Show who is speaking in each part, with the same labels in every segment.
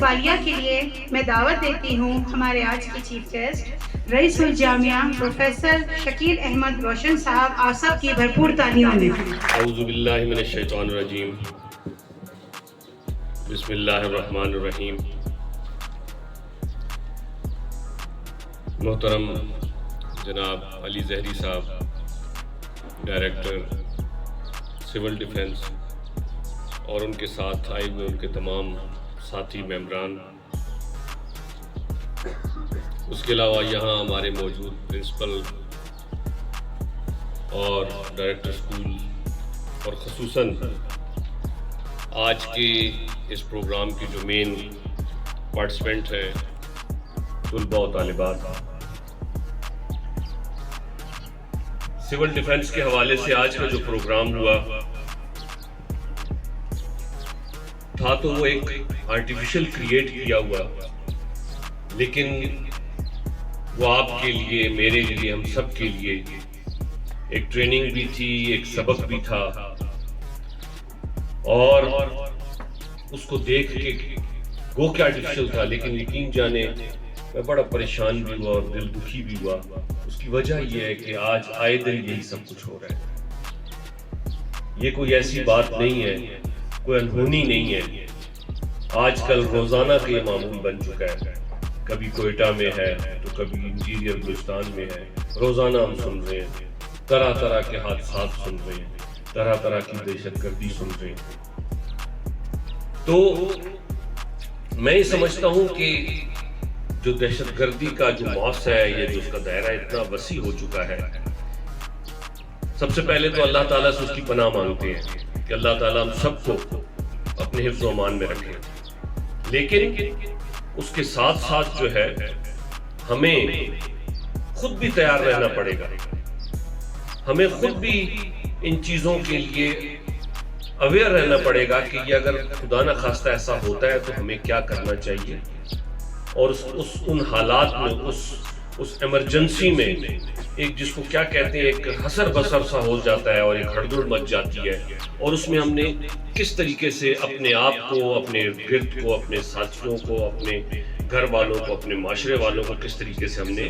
Speaker 1: استقبالیہ کے لیے میں دعوت دیتی ہوں ہمارے آج کے چیف گیسٹ رئیس الجامعہ پروفیسر شکیل احمد روشن صاحب، آپ سب کی بھرپور تالیوں میں۔
Speaker 2: اعوذ باللہ من الشیطان الرجیم، بسم اللہ الرحمن الرحیم۔ محترم جناب علی زہری صاحب، ڈائریکٹر سول ڈیفنس، اور ان کے ساتھ آئے ہوئے ان کے تمام ساتھی ممبران، اس کے علاوہ یہاں ہمارے موجود پرنسپل اور ڈائریکٹر اسکول، اور خصوصاً آج کے اس پروگرام کی جو مین پارٹیسپینٹ ہیں طلباء و طالبات۔ سول ڈیفنس کے حوالے سے آج کا جو پروگرام ہوا تھا تو وہ ایک آرٹیفیشل کریٹ کیا ہوا، لیکن وہ آپ کے لیے، میرے لیے، ہم سب کے لیے ایک ٹریننگ بھی تھی، ایک سبق بھی تھا، اور اس کو دیکھ کے وہ کیا آرٹیفیشل تھا، لیکن یقین جانے میں بڑا پریشان بھی ہوا اور دل دکھی بھی ہوا۔ اس کی وجہ یہ ہے کہ آج آئے دن یہی سب کچھ ہو رہا ہے، یہ کوئی ایسی بات نہیں ہے، کوئی انہونی نہیں ہے۔ آج کل روزانہ کا یہ معمول بن چکا ہے، کبھی کوئٹہ میں ہے تو کبھی انٹیریئر بلوچستان میں ہے، روزانہ ہم سن رہے ہیں، طرح طرح کے حادثات سن رہے ہیں، طرح طرح کی دہشت گردی سن رہے ہیں۔ تو میں یہ سمجھتا ہوں کہ جو دہشت گردی کا جو موضوع ہے، یہ جو اس کا دائرہ اتنا وسیع ہو چکا ہے، سب سے پہلے تو اللہ تعالیٰ سے اس کی پناہ مانگتے ہیں کہ اللہ تعالیٰ ہم سب کو اپنے حفظ و امان میں رکھے، لیکن اس کے ساتھ ساتھ جو ہے ہمیں خود بھی تیار رہنا پڑے گا، ہمیں خود بھی ان چیزوں کے لیے اویئر رہنا پڑے گا کہ یہ اگر خدا نہ خواستہ ایسا ہوتا ہے تو ہمیں کیا کرنا چاہیے، اور ان حالات میں، اس ایمرجنسی میں ایک جس کو کیا کہتے ہیں ایک حسر بسر سا ہو جاتا ہے اور ایک ہڑدڑ مچ جاتی ہے، اور اس میں ہم نے کس طریقے سے اپنے آپ کو، اپنے گرد کو، اپنے ساتھیوں کو، اپنے گھر والوں کو، اپنے معاشرے والوں کو کس طریقے سے ہم نے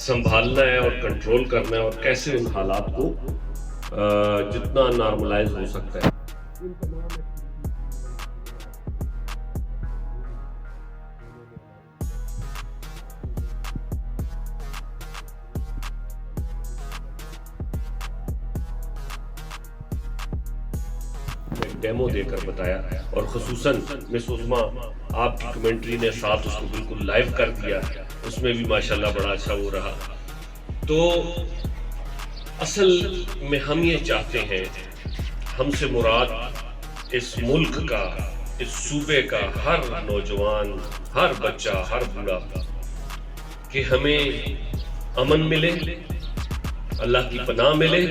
Speaker 2: سنبھالنا ہے اور کنٹرول کرنا ہے، اور کیسے ان حالات کو جتنا نارملائز ہو سکتا ہے۔ ڈیمو دے کر بتایا، اور خصوصاً مس عظمیٰ آپ کی کمنٹری نے ساتھ اس کو بالکل لائیو کر دیا، اس میں بھی ماشاءاللہ بڑا اچھا وہ رہا۔ تو اصل میں ہم یہ چاہتے ہیں، ہم سے مراد اس ملک کا، اس صوبے کا ہر نوجوان، ہر بچہ، ہر بوڑھا، کہ ہمیں امن ملے، اللہ کی پناہ ملے،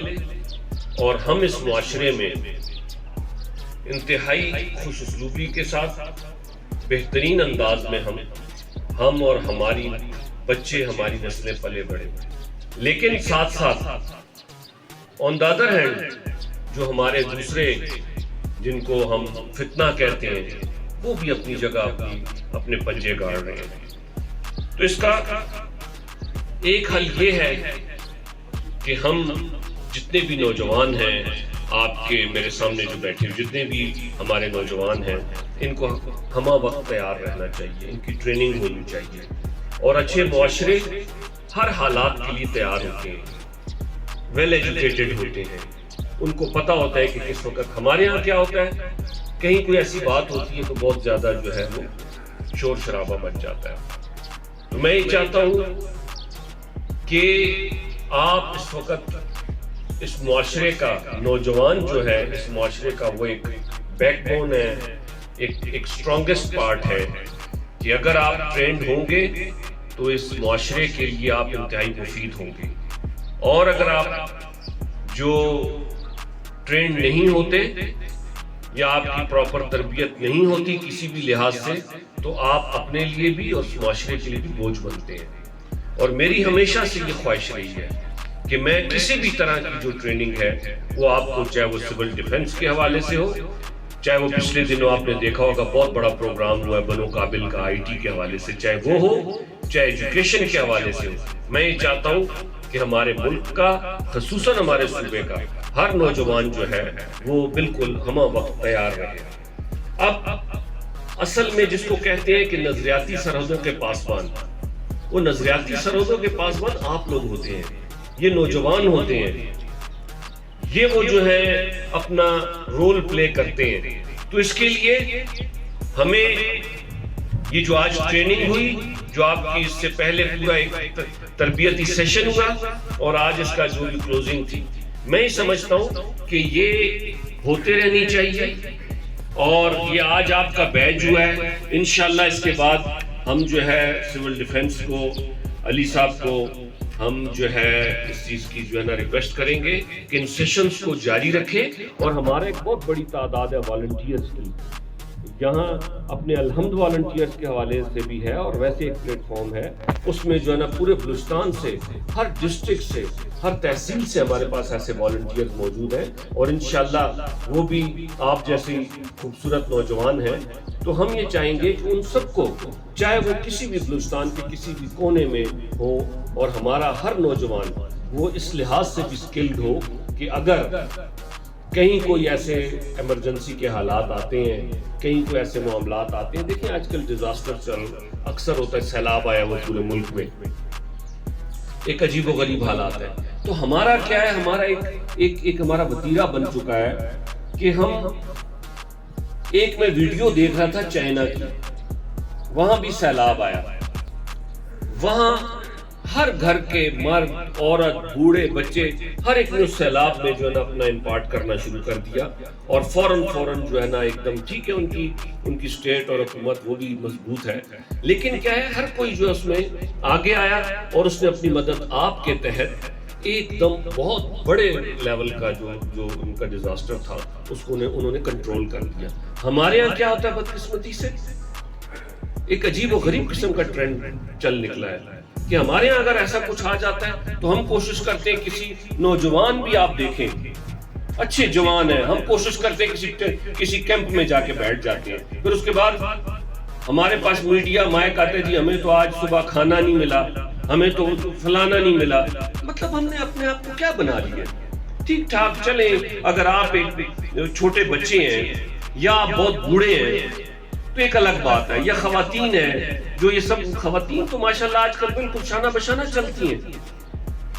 Speaker 2: اور ہم اس معاشرے میں انتہائی خوش اسلوبی کے ساتھ بہترین انداز میں ہم اور ہماری بچے، ہماری نسلیں پلے بڑھے، لیکن ساتھ ساتھ آن دی ادر ہینڈ جو ہمارے دوسرے جن کو ہم فتنہ کہتے ہیں، وہ بھی اپنی جگہ اپنے پنجے گاڑ رہے ہیں۔ تو اس کا ایک حل یہ ہے کہ ہم جتنے بھی نوجوان ہیں، آپ کے میرے سامنے جو بیٹھے جتنے بھی ہمارے نوجوان ہیں، ان کو ہمہ وقت تیار رہنا چاہیے، ان کی ٹریننگ ہونی چاہیے، اور اچھے معاشرے ہر حالات کے لیے تیار ہوتے ہیں، ویل ایجوکیٹڈ ہوتے ہیں، ان کو پتہ ہوتا ہے کہ کس وقت ہمارے ہاں کیا ہوتا ہے، کہیں کوئی ایسی بات ہوتی ہے تو بہت زیادہ جو ہے وہ شور شرابہ بچ جاتا ہے۔ تو میں یہ چاہتا ہوں کہ آپ اس وقت اس معاشرے کا نوجوان جو ہے، اس معاشرے کا وہ ایک بیک بون ہے، ایک اسٹرانگسٹ پارٹ ہے، کہ اگر آپ ٹرینڈ ہوں گے تو اس معاشرے کے لیے آپ انتہائی مفید ہوں گے، اور اگر آپ جو ٹرینڈ نہیں ہوتے یا آپ کی پراپر تربیت نہیں ہوتی کسی بھی لحاظ سے، تو آپ اپنے لیے بھی اور اس معاشرے کے لیے بھی بوجھ بنتے ہیں۔ اور میری ہمیشہ سے یہ خواہش رہی ہے کہ میں کسی بھی طرح کی جو ٹریننگ ہے وہ آپ کو، چاہے وہ سول ڈیفنس کے حوالے سے ہو چاہے وہ پچھلے دنوں آپ نے دیکھا ہوگا بہت بڑا پروگرام ہوا ہے بنو قابل کا آئی ٹی کے حوالے سے، چاہے وہ ہو چاہے ایجوکیشن کے حوالے سے ہو. میں یہ چاہتا ہوں کہ ہمارے ملک کا خصوصاً ہمارے صوبے کا ہر نوجوان جو ہے وہ بالکل ہمہ وقت تیار رہے. اب اصل میں جس کو کہتے ہیں کہ نظریاتی سرحدوں کے پاسبان، وہ نظریاتی سرحدوں کے پاسبان آپ لوگ ہوتے ہیں، یہ نوجوان ہوتے ہیں، یہ وہ جو ہے اپنا رول پلے کرتے ہیں. تو اس کے لیے ہمیں یہ جو آج ٹریننگ ہوئی، جو آپ کی اس سے پہلے پورا ایک تربیتی سیشن ہوا اور آج اس کا جو کلوزنگ تھی، میں ہی سمجھتا ہوں کہ یہ ہوتے رہنی چاہیے. اور یہ آج آپ کا بیچ ہوا ہے، انشاءاللہ اس کے بعد ہم جو ہے سول ڈیفنس کو، علی صاحب کو ہم جو ہے اس چیز کی جو ہے نا ریکویسٹ کریں گے کہ ان سیشنز کو جاری رکھیں. اور ہمارا ایک بہت بڑی تعداد ہے والنٹیئرز کی، یہاں اپنے الحمد والنٹیئرز کے حوالے سے بھی ہے اور ویسے ایک پلیٹ فارم ہے، اس میں جو ہے نا پورے بلوچستان سے، ہر ڈسٹرکٹ سے، ہر تحصیل سے ہمارے پاس ایسے والنٹیئرز موجود ہیں. اور انشاءاللہ وہ بھی آپ جیسے خوبصورت نوجوان ہیں. تو ہم یہ چاہیں گے کہ ان سب کو، چاہے وہ کسی بھی بلوچستان کے کسی بھی کونے میں ہو، اور ہمارا ہر نوجوان وہ اس لحاظ سے بھی اسکلڈ ہو کہ اگر کہیں کوئی ایسے ایمرجنسی کے حالات آتے ہیں، کہیں کوئی ایسے معاملات آتے ہیں. دیکھیں آج کل ڈیزاسٹر اکثر ہوتا ہے، سیلاب آیا ہوا پورے ملک میں، ایک عجیب و غریب حالات ہے. تو ہمارا کیا ہے، ہمارا ایک ہمارا وتیرہ بن چکا ہے کہ ہم ایک میں ویڈیو دیکھ رہا تھا چائنا کی، وہاں بھی سیلاب آیا، وہاں ہر گھر کے مرد، عورت، بوڑھے، بچے، ہر ایک نے اس سیلاب میں جو ہے نا اپنا امپارٹ کرنا شروع کر دیا. اور فوراً جو ہے نا ایک دم ٹھیک ہے، ان کی اسٹیٹ اور حکومت وہ بھی مضبوط ہے، لیکن کیا ہے ہر کوئی جو ہے اس میں آگے آیا اور اس نے اپنی مدد آپ کے تحت ایک دم بہت بڑے لیول کا جو ان کا ڈیزاسٹر تھا اس کو انہوں نے کنٹرول کر دیا. ہمارے یہاں کیا ہوتا ہے بدقسمتی سے ایک عجیب و غریب قسم کا ٹرینڈ چل نکلا ہے کہ ہمارے یہاں اگر ایسا کچھ آ جاتا ہے تو ہم کوشش کرتے ہیں، کسی نوجوان بھی آپ دیکھیں اچھے جوان ہیں، ہم کوشش کرتے ہیں کسی کیمپ میں جا کے بیٹھ جاتے ہیں. پھر اس کے بعد ہمارے پاس میڈیا مائک آتے، جی ہمیں تو آج صبح کھانا نہیں ملا، ہمیں تو فلانا نہیں ملا. مطلب ہم نے اپنے آپ کو کیا بنا لیا؟ ٹھیک ٹھاک چلیں، اگر آپ ایک چھوٹے بچے ہیں یا آپ بہت بوڑھے ہیں تو ایک الگ بات ہے، یا خواتین ہیں، جو یہ سب خواتین تو ماشاءاللہ آج کل بالکل شانہ بشانہ چلتی ہیں.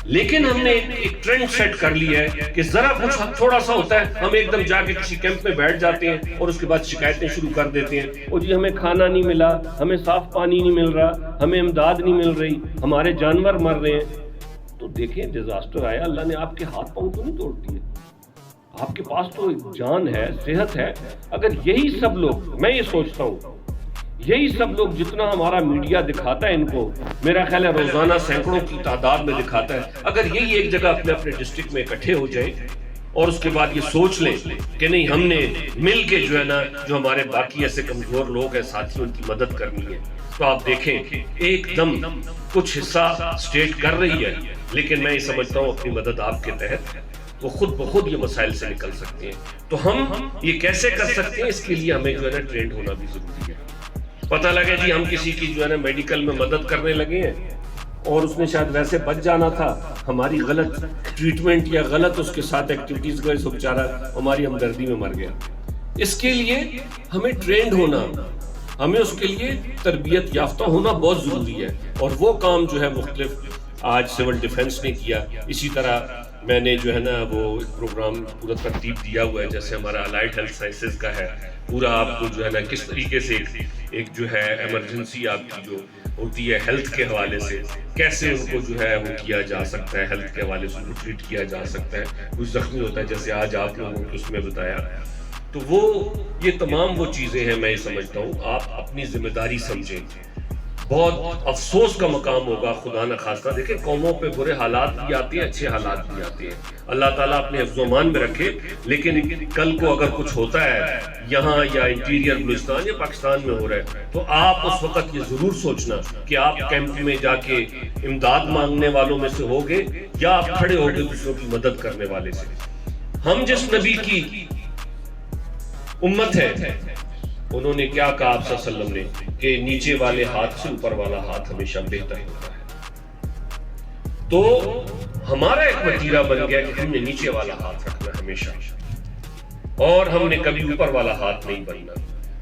Speaker 2: لیکن ہم نے ایک ٹرینڈ سیٹ کر لیا ہے کہ ذرا کچھ تھوڑا سا ہوتا ہے ہم ایک دم جا کے کسی کیمپ میں بیٹھ جاتے ہیں اور اس کے بعد شکایتیں شروع کر دیتے ہیں، او جی ہمیں کھانا نہیں ملا، ہمیں صاف پانی نہیں مل رہا، ہمیں امداد نہیں مل رہی، ہمارے جانور مر رہے ہیں. تو دیکھیں ڈیزاسٹر آیا، اللہ نے آپ کے ہاتھ پاؤں تو نہیں توڑ دیے، آپ کے پاس تو جان ہے، صحت ہے. اگر یہی سب لوگ، میں یہ سوچتا ہوں یہی سب لوگ جتنا ہمارا میڈیا دکھاتا ہے ان کو، میرا خیال ہے روزانہ سینکڑوں کی تعداد میں دکھاتا ہے، اگر یہی ایک جگہ اپنے ڈسٹرکٹ میں اکٹھے ہو جائیں اور اس کے بعد یہ سوچ لیں کہ نہیں ہم نے مل کے جو ہے نا جو ہمارے باقی ایسے کمزور لوگ ہیں ساتھی ان کی مدد کرنی ہے، تو آپ دیکھیں ایک دم کچھ حصہ اسٹیٹ کر رہی ہے، لیکن میں یہ سمجھتا ہوں اپنی مدد آپ کے تحت وہ خود بخود یہ مسائل سے نکل سکتے ہیں. تو ہم یہ کیسے کر سکتے ہیں، اس کے لیے ہمیں جو ہے نا ٹرینڈ ہونا بھی ضروری ہے. پتہ لگے جی ہم کسی کی جو ہے نا میڈیکل میں مدد کرنے لگے ہیں اور اس نے شاید ویسے بچ جانا تھا، ہماری غلط ٹریٹمنٹ یا غلط اس کے ساتھ ایکٹیویٹیز کا وہ بیچارہ ہماری ہمدردی میں مر گیا. اس کے لیے ہمیں ٹرینڈ ہونا، ہمیں اس کے لیے تربیت یافتہ ہونا بہت ضروری ہے. اور وہ کام جو ہے مختلف آج سول ڈیفنس نے کیا. اسی طرح میں نے جو ہے نا وہ پروگرام پورا ترتیب دیا ہوا ہے، جیسے ہمارا الائڈ ہیلتھ سائنسز کا ہے، پورا آپ کو جو ہے نا کس طریقے سے ایک جو ہے ایمرجنسی آپ کی جو ہوتی ہے ہیلتھ کے حوالے سے کیسے ان کو جو ہے وہ کیا جا سکتا ہے، ہیلتھ کے حوالے سے ان کو ٹریٹ کیا جا سکتا ہے. کچھ زخمی ہوتا ہے جیسے آج آپ لوگوں کو اس میں بتایا. تو وہ یہ تمام وہ چیزیں ہیں، میں یہ سمجھتا ہوں آپ اپنی ذمہ داری سمجھیں. بہت افسوس کا مقام ہوگا خدا نہ خواستہ، دیکھیں قوموں پہ برے حالات بھی آتے ہیں، اچھے حالات بھی آتے ہیں، اللہ تعالیٰ اپنے حفظ و امان میں رکھے. لیکن کل کو اگر کچھ ہوتا ہے یہاں یا انٹیریئر بلوچستان یا پاکستان میں ہو رہا ہے تو آپ اس وقت یہ ضرور سوچنا کہ آپ کیمپ میں جا کے امداد مانگنے والوں میں سے ہوگے یا آپ کھڑے ہوگے دوسروں کی مدد کرنے والے سے. ہم جس نبی کی امت ہے. انہوں نے کیا کہا آپ صلی اللہ علیہ وسلم نے کہ نیچے والے ہاتھ سے اوپر والا ہاتھ ہمیشہ بہتر ہوتا ہے. تو ہمارا ایک وتیرہ بن گیا کہ ہم نے نیچے والا ہاتھ رکھنا ہمیشہ اور ہم نے کبھی اوپر والا ہاتھ نہیں بننا.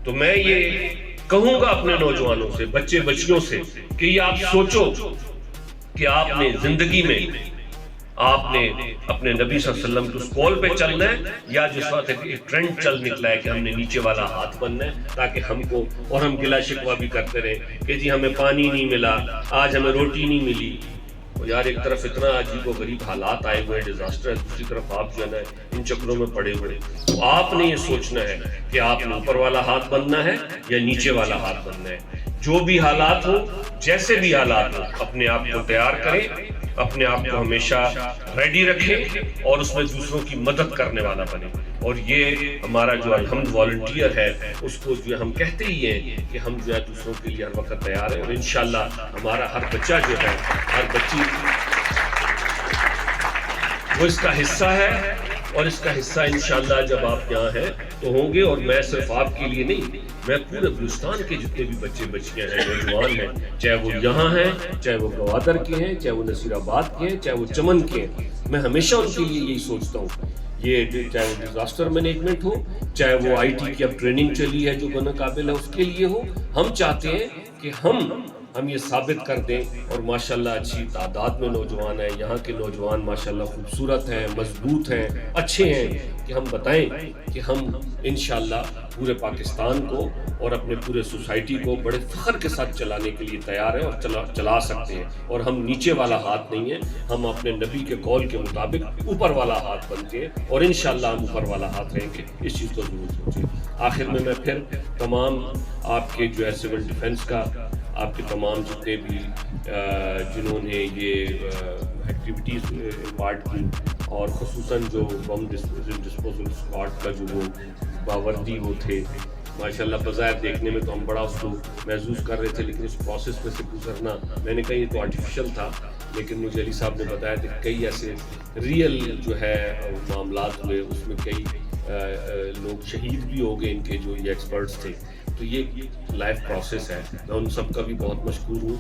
Speaker 2: تو میں یہ کہوں گا اپنے نوجوانوں سے, بچے بچیوں سے, کہ یہ آپ سوچو کہ آپ نے زندگی میں آپ نے اپنے نبی صلی اللہ علیہ وسلم کے اس قول پہ چلنا ہے یا جس وقت ایک ٹرینڈ چل نکلا ہے کہ ہم نے نیچے والا ہاتھ بننا ہے تاکہ ہم کو, اور ہم گلا شکوہ بھی کرتے رہے کہ جی ہمیں پانی نہیں ملا, آج ہمیں روٹی نہیں ملی. یار ایک طرف اتنا عجیب و غریب حالات آئے ہوئے ہیں, ڈیزاسٹر ہے, دوسری طرف آپ جو ہے نا ان چکروں میں پڑے ہوئے. تو آپ نے یہ سوچنا ہے کہ آپ نے اوپر والا ہاتھ بننا ہے یا نیچے والا ہاتھ بننا ہے. جو بھی حالات ہو, جیسے بھی حالات ہو, اپنے آپ کو تیار کریں, اپنے آپ کو ہمیشہ ریڈی رکھیں اور اس میں دوسروں کی مدد کرنے والا بنے. اور یہ ہمارا جو الحمد والنٹیئر ہے اس کو جو ہم کہتے ہی ہیں کہ ہم جو ہے دوسروں کے لیے ہر وقت تیار ہیں. اور انشاءاللہ ہمارا ہر بچہ جو ہے, ہر بچی وہ اس کا حصہ ہے, اور اس کا حصہ انشاءاللہ جب آپ یہاں ہیں تو ہوں گے. اور میں صرف آپ کے لیے نہیں, میں پورے بلوچستان کے جتنے بھی بچے بچیاں ہیں, نوجوان ہیں, چاہے وہ یہاں ہیں, چاہے وہ گوادر کے ہیں, چاہے وہ نصیر آباد کے ہیں, چاہے وہ چمن کے ہیں, میں ہمیشہ ان کے لیے یہی سوچتا ہوں. یہ چاہے وہ ڈیزاسٹر مینجمنٹ ہو, چاہے وہ آئی ٹی کی اب ٹریننگ چلی ہے جو بنا قابل ہے اس کے لیے ہو, ہم چاہتے ہیں کہ ہم یہ ثابت کر دیں. اور ماشاءاللہ اچھی تعداد میں نوجوان ہیں, یہاں کے نوجوان ماشاءاللہ خوبصورت ہیں, مضبوط ہیں, اچھے ہیں, کہ ہم بتائیں کہ ہم انشاءاللہ پورے پاکستان کو اور اپنے پورے سوسائٹی کو بڑے فخر کے ساتھ چلانے کے لیے تیار ہیں اور چلا سکتے ہیں. اور ہم نیچے والا ہاتھ نہیں ہیں, ہم اپنے نبی کے قول کے مطابق اوپر والا ہاتھ بنتے ہیں اور انشاءاللہ ہم اوپر والا ہاتھ رہیں گے. اس چیز کو ضرور سوچیں. آخر میں پھر تمام آپ کے جو ہے سول ڈیفنس کا, آپ کے تمام جتنے بھی جنہوں نے یہ ایکٹیویٹیز امپارٹ کی, اور خصوصاً جو بم ڈسپوزل اسکواڈ کا جو وہ باوردی وہ تھے, ماشاءاللہ بظاہر دیکھنے میں تو ہم بڑا اس کو محسوس کر رہے تھے, لیکن اس پروسیس میں سے گزرنا, میں نے کہا یہ تو آرٹیفیشل تھا, لیکن مجھے علی صاحب نے بتایا کہ کئی ایسے ریئل جو ہے معاملات ہوئے, اس میں کئی لوگ شہید بھی ہو گئے ان کے جو یہ ایکسپرٹس تھے. تو یہ لائف پروسیس ہے. میں ان سب کا بھی بہت مشکور ہوں,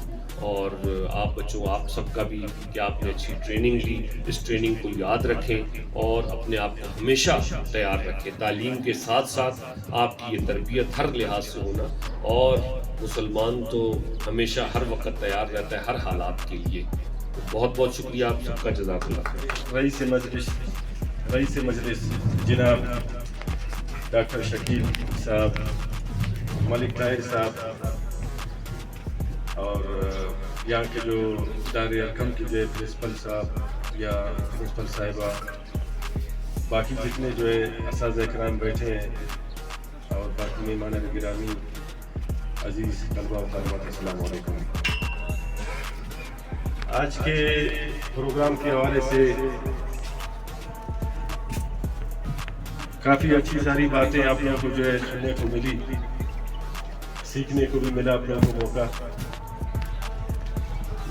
Speaker 2: اور آپ بچوں آپ سب کا بھی کہ آپ نے اچھی ٹریننگ لی. اس ٹریننگ کو یاد رکھیں اور اپنے آپ کو ہمیشہ تیار رکھیں. تعلیم کے ساتھ ساتھ آپ کی یہ تربیت ہر لحاظ سے ہونا, اور مسلمان تو ہمیشہ ہر وقت تیار رہتا ہے ہر حالات کے لیے. بہت بہت شکریہ آپ سب کا, جزاک اللہ خیر.
Speaker 3: رئیس مجلس جناب ڈاکٹر شکیل صاحب, ملک طاہر صاحب, اور یہاں کے جو ادارے ارکان کی جو ہے پرنسپل صاحب یا پرنسپل صاحبہ, باقی جتنے جو ہے اساتذہ کرام بیٹھے ہیں, اور باقی مہمان گرامی, عزیز طلبہ و طالبات, السلام علیکم. آج کے پروگرام کے حوالے سے کافی اچھی ساری باتیں آپ لوگوں کو جو ہے سننے کو ملی, سیکھنے کو بھی ملا آپ لوگوں کو موقع.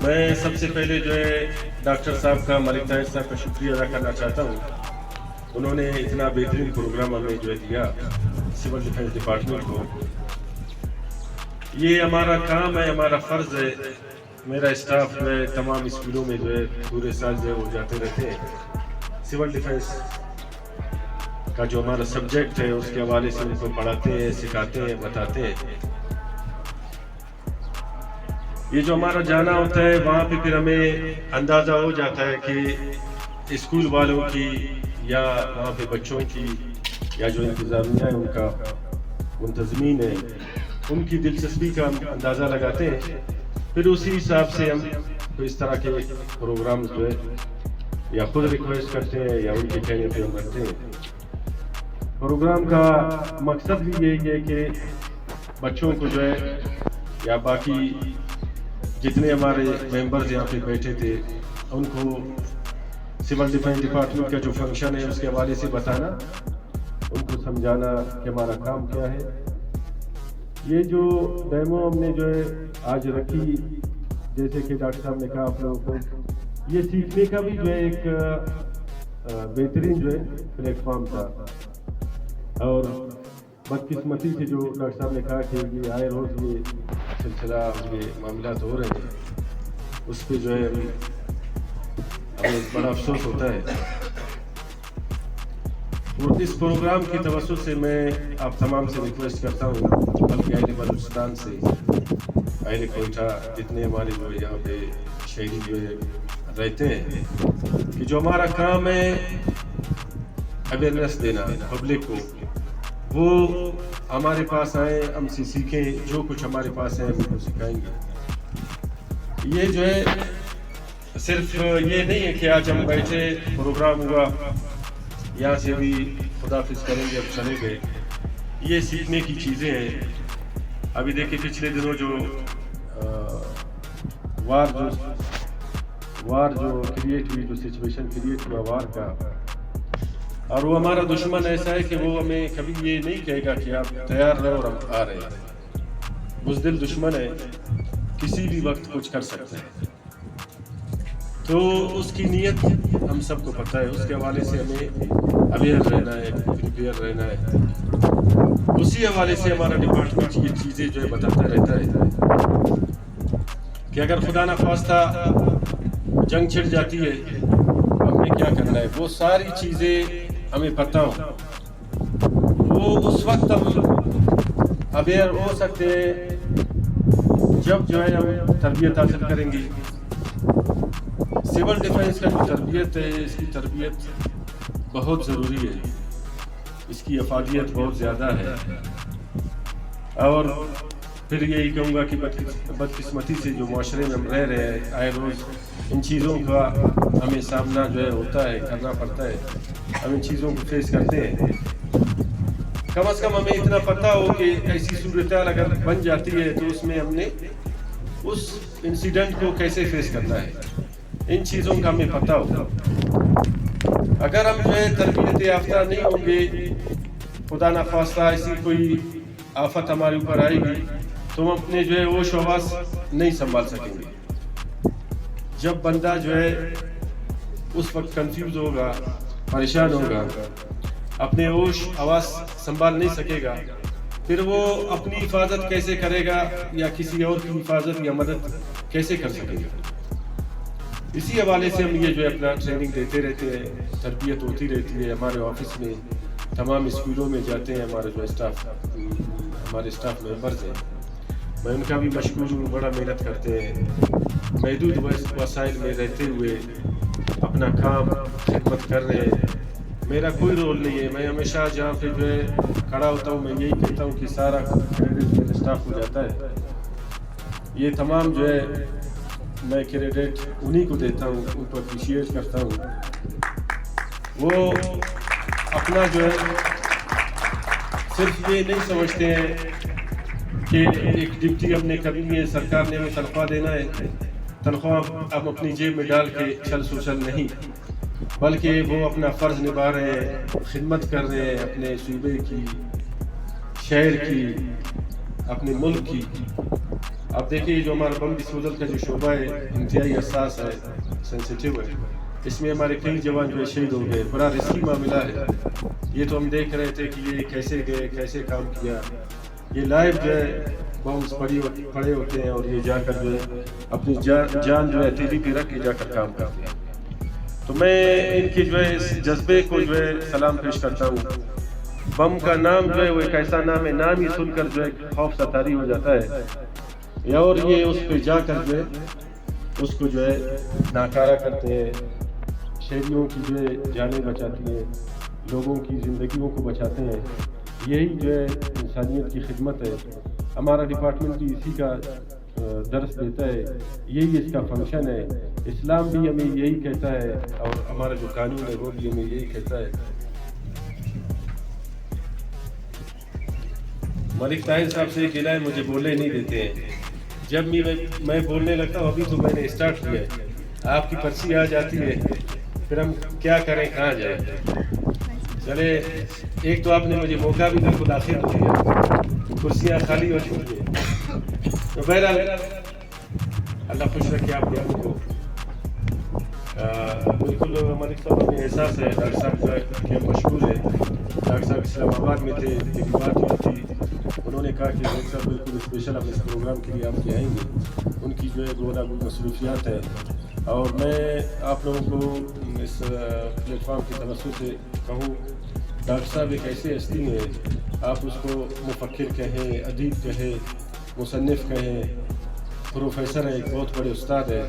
Speaker 3: میں سب سے پہلے جو ہے ڈاکٹر صاحب کا, ملک طاہر صاحب کا شکریہ ادا کرنا چاہتا ہوں. انہوں نے اتنا بہترین پروگرام ہمیں جو ہے دیا سول ڈیفنس ڈپارٹمنٹ کو. یہ ہمارا کام ہے, ہمارا فرض ہے. میرا اسٹاف جو ہے تمام اسکولوں میں جو ہے پورے سال جو ہے وہ جاتے رہتے ہیں. سول ڈیفنس کا جو ہمارا سبجیکٹ ہے اس کے حوالے سے ان کو پڑھاتے ہیں, سکھاتے ہیں, بتاتے ہیں. یہ جو ہمارا جانا ہوتا ہے وہاں پہ پھر ہمیں اندازہ ہو جاتا ہے کہ اسکول والوں کی یا وہاں پہ بچوں کی یا جو انتظامیہ ہے ان کا, منتظمین ہیں, ان کی دلچسپی کا ہم اندازہ لگاتے ہیں. پھر اسی حساب سے ہم اس طرح کے پروگرام جو ہے یا خود ریکویسٹ کرتے ہیں یا ان کے کہنے پہ ہم کرتے ہیں. پروگرام کا مقصد بھی یہی ہے کہ بچوں کو جو ہے یا باقی جتنے ہمارے ممبرز یہاں پہ بیٹھے تھے ان کو سول ڈیفنس ڈپارٹمنٹ کا جو فنکشن ہے اس کے حوالے سے بتانا, ان کو سمجھانا کہ ہمارا کام کیا ہے. یہ جو ڈیمو ہم نے جو ہے آج رکھی, جیسے کہ ڈاکٹر صاحب نے کہا آپ لوگوں کو, یہ سیکھنے کا بھی جو ہے ایک بہترین جو ہے پلیٹ فارم تھا. اور بدقسمتی سے جو ڈاکٹر صاحب نے کہا کہ یہ آئے روز یہ سلسلہ یہ معاملات ہو رہے ہیں، اس پہ جو ہے ہمیں بڑا افسوس ہوتا ہے. اور اس پروگرام کی توسط سے میں آپ تمام سے ریکویسٹ کرتا ہوں، بلکہ اہل بلوچستان سے، اہل کوئٹہ، جتنے ہمارے جو یہاں پہ شہری جو رہتے ہیں، کہ جو ہمارا کام ہے اویئرنیس دینا پبلک کو، وہ ہمارے پاس آئیں، ہم سے سیکھیں، جو کچھ ہمارے پاس ہے ہم ان کو سکھائیں گے. یہ جو ہے صرف یہ نہیں ہے کہ آج ہم بیٹھے پروگرام ہوا یہاں سے بھی خداحافظ کریں گے اب چلے گئے. یہ سیکھنے کی چیزیں ہیں. ابھی دیکھیں پچھلے دنوں جو وار جو کریٹ ہوئی، جو سچویشن کریٹ ہوا وار کا، اور وہ ہمارا دشمن ایسا ہے کہ وہ ہمیں کبھی یہ نہیں کہے گا کہ آپ تیار رہو اور ہم آ رہے ہیں. بزدل دشمن ہے، کسی بھی وقت کچھ کر سکتے ہیں. تو اس کی نیت ہم سب کو پتہ ہے. اس کے حوالے سے ہمیں اویئر رہنا ہے، پریپیئر رہنا ہے. اسی حوالے سے ہمارا ڈپارٹمنٹ یہ چیزیں جو ہے بتاتا رہتا ہے کہ اگر خدا نخواستہ جنگ چھڑ جاتی ہے ہم نے کیا کرنا ہے. وہ ساری چیزیں ہمیں پتہ ہوں. وہ اس وقت ہم اویئر ہو سکتے ہیں جب جو ہے ہم تربیت حاصل کریں گے. سول ڈیفنس کا جو تربیت ہے، اس کی تربیت بہت ضروری ہے. اس کی افادیت بہت زیادہ ہے. اور پھر یہی کہوں گا کہ بدقسمتی سے جو معاشرے میں ہم رہ رہے ہیں، آئے روز ان چیزوں کا ہمیں سامنا جو ہے ہوتا ہے، کرنا پڑتا ہے. ہم ان چیزوں کو فیس کرتے ہیں. کم از کم ہمیں اتنا پتہ ہو کہ ایسی صورتحال اگر بن جاتی ہے تو اس میں ہم نے اس انسیڈنٹ کو کیسے فیس کرنا ہے. ان چیزوں کا ہمیں پتہ ہو. اگر ہم جو ہے تربیت یافتہ نہیں ہوں گے، خدا نخواستہ ایسی کوئی آفت ہمارے اوپر آئے گی تو ہم اپنے جو ہے ہوش و حواس نہیں سنبھال سکیں گے. جب بندہ جو ہے اس وقت کنفیوز ہوگا، پریشان ہوگا، اپنے ہوش حواس سنبھال نہیں سکے گا، پھر وہ اپنی حفاظت کیسے کرے گا یا کسی اور کی حفاظت یا مدد کیسے کر سکے گا. اسی حوالے سے ہم یہ جو ہے اپنا ٹریننگ دیتے رہتے ہیں، تربیت ہوتی رہتی ہے. ہمارے آفس میں تمام اسکولوں میں جاتے ہیں ہمارے جو ہمارے اسٹاف ممبرز ہیں. میں ان کا بھی مشکور ہوں. بڑا محنت کرتے ہیں، محدود وسائل میں رہتے ہوئے اپنا کام خدمت کر رہے ہیں. میرا کوئی رول نہیں ہے. میں ہمیشہ جہاں پہ جو ہے کھڑا ہوتا ہوں میں یہی کہتا ہوں کہ سارا کریڈٹ میرے اسٹاف کو جاتا ہے. یہ تمام جو ہے میں کریڈٹ انہی کو دیتا ہوں، ان کو اپریشیٹ کرتا ہوں. وہ اپنا جو ہے صرف یہ نہیں سمجھتے ہیں کہ ایک ڈپٹی ہم نے کرنی ہے، سرکار نے ہمیں تنخواہ دینا ہے، تنخواہ ہم اپنی جیب میں ڈال کے چھل سوچل نہیں، بلکہ وہ اپنا فرض نبھا رہے ہیں، خدمت کر رہے ہیں اپنے صوبے کی، شہر کی، اپنے ملک کی. آپ دیکھیے جو ہمارا بم ڈسپوزل کا جو شعبہ ہے انتہائی حساس ہے، سینسیٹیو ہے. اس میں ہمارے کئی جوان جو ہے شہید ہو گئے. بڑا رسکی معاملہ ہے. یہ تو ہم دیکھ رہے تھے کہ یہ کیسے گئے، کیسے کام کیا. یہ لائیو جو ہے بمس پڑے ہوتے ہیں اور یہ جا کر جو ہے اپنی جان جو ہے ہتھیلی پہ رکھ کے جا کر کام کرتے ہیں. تو میں ان کے جو ہے اس جذبے کو جو ہے سلام پیش کرتا ہوں. بم کا نام جو ہے وہ ایک ایسا نام ہے، نام ہی سن کر جو ہے خوف سا طاری ہو جاتا ہے. اور یہ اس پہ جا کر جو ہے اس کو جو ہے ناکارہ کرتے ہیں. شہریوں کی جو ہے جانیں بچاتی ہیں، لوگوں کی زندگیوں کو بچاتے ہیں. یہی جو ہے انسانیت کی خدمت ہے. ہمارا ڈپارٹمنٹ بھی اسی کا درس دیتا ہے، یہی اس کا فنکشن ہے. اسلام بھی ہمیں یہی کہتا ہے اور ہمارا جو قانون ہے وہ بھی ہمیں یہی کہتا ہے. ملک طاہر صاحب سے گلہ ہے، مجھے بولنے نہیں دیتے ہیں. جب بھی میں بولنے لگتا ہوں، ابھی تو میں نے اسٹارٹ کیا ہے، آپ کی پرچی آ جاتی ہے، پھر ہم کیا کریں، کہاں جائیں. چلے ایک تو آپ نے مجھے موقع بھی بالکل آخر دیا، کرسیاں خالی ہو چکی ہیں. تو بہرحال اللہ خوش رکھے آپ لوگوں کو. بالکل ملک صاحب ہمیں احساس ہے، ڈاکٹر صاحب جو ہے کہ مشہور ہے ڈاکٹر صاحب اسلام آباد میں تھے، میری بات ہوئی تھی، انہوں نے کہا کہ ڈاکٹر صاحب بالکل اسپیشل ہم اس پروگرام کے لیے آپ کے آئیں گے، ان کی جو ہے گونا گول مصروفیات ہے، اور میں آپ لوگوں کو اس پلیٹ فارم کی توسط سے کہوں، ڈاکٹر صاحب ایک ایسے ہستی ہیں، آپ اس کو مفکر کہیں، ادیب کہیں، مصنف کہیں، پروفیسر ہے، ایک بہت بڑے استاد ہے،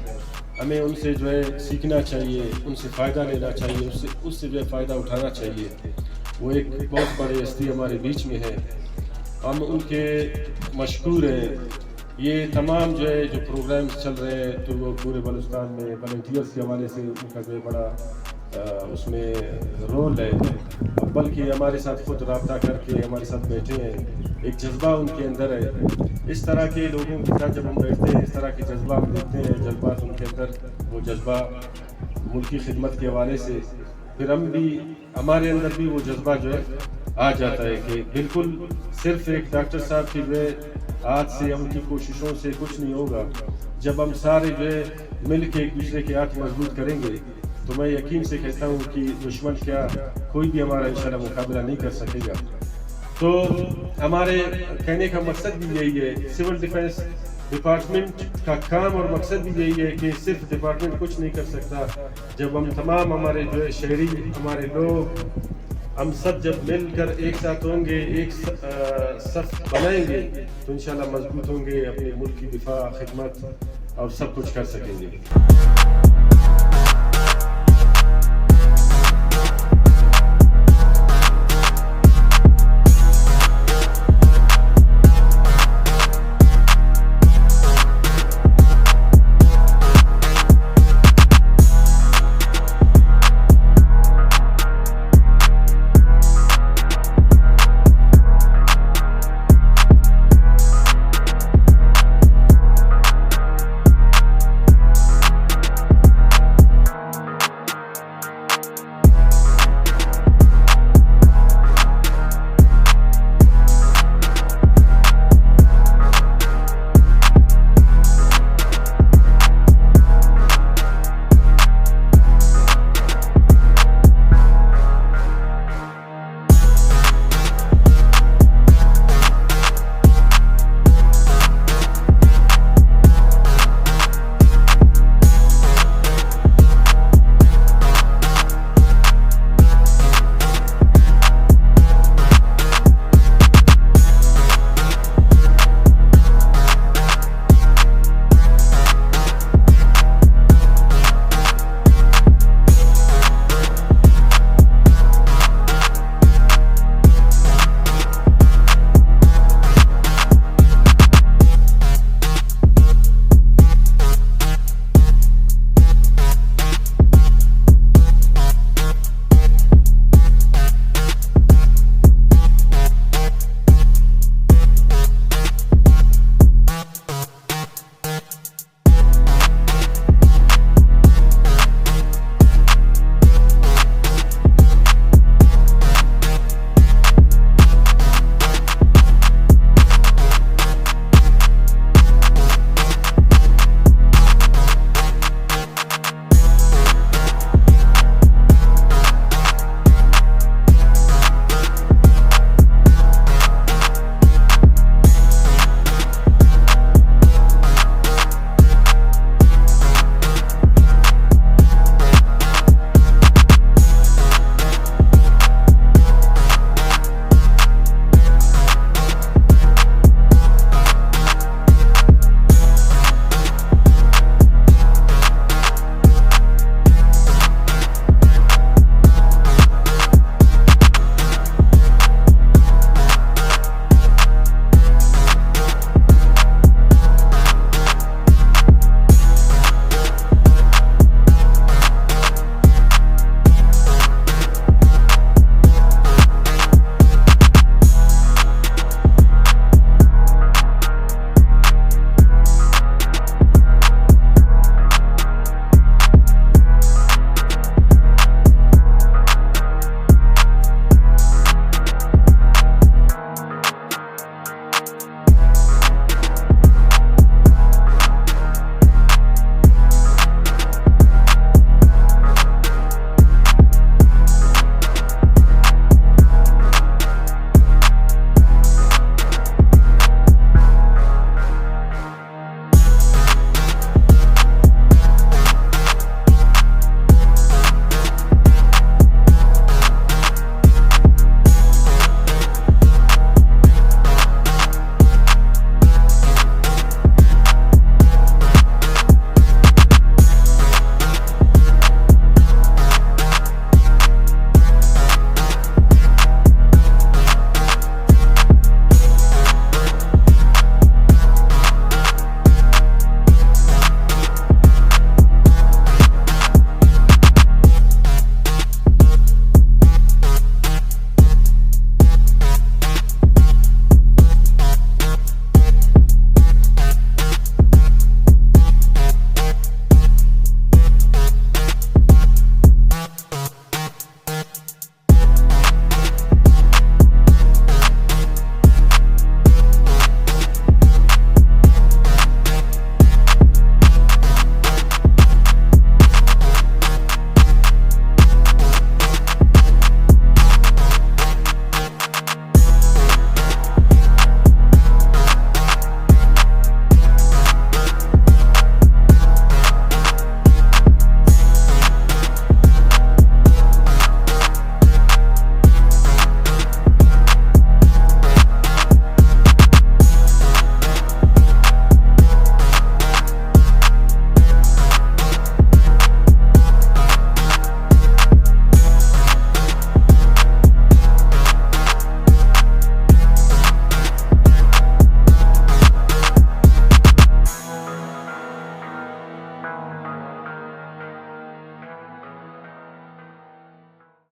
Speaker 3: ہمیں ان سے جو ہے سیکھنا چاہیے، ان سے فائدہ لینا چاہیے، اس سے جو ہے فائدہ اٹھانا چاہیے، وہ ایک بہت بڑے ہستی ہمارے بیچ میں ہے، ہم ان کے مشکور ہیں۔ یہ تمام جو ہے جو پروگرامز چل رہے ہیں تو وہ پورے بلوچستان میں والنٹیئرس کے حوالے سے ان کا جو ہے بڑا اس میں رول ہے، بلکہ ہمارے ساتھ خود رابطہ کر کے ہمارے ساتھ بیٹھے ہیں، ایک جذبہ ان کے اندر ہے۔ اس طرح کے لوگوں کے ساتھ جب ہم بیٹھتے ہیں، اس طرح کے جذبہ ہم دیکھتے ہیں، جذبات ان کے اندر، وہ جذبہ ملکی خدمت کے حوالے سے، پھر ہمارے اندر بھی وہ جذبہ جو ہے آ جاتا ہے کہ بالکل صرف ایک ڈاکٹر صاحب کی جو ہے ہاتھ سے، ہم کی کوششوں سے کچھ نہیں ہوگا۔ جب ہم سارے جو ہے مل کے ایک دوسرے کے ہاتھ مضبوط کریں گے تو میں یقین سے کہتا ہوں کہ دشمن کیا کوئی بھی ہمارا انشاءاللہ مقابلہ نہیں کر سکے گا۔ تو ہمارے کہنے کا مقصد بھی یہی ہے، سول ڈیفنس ڈپارٹمنٹ کا کام اور مقصد بھی یہی ہے کہ صرف ڈپارٹمنٹ کچھ نہیں کر سکتا، جب ہم تمام ہمارے جو ہے شہری، ہمارے لوگ، ہم سب جب مل کر ایک ساتھ ہوں گے، ایک صف بنائیں گے تو انشاءاللہ مضبوط ہوں گے، اپنے ملک کی دفاع، خدمت اور سب کچھ کر سکیں گے۔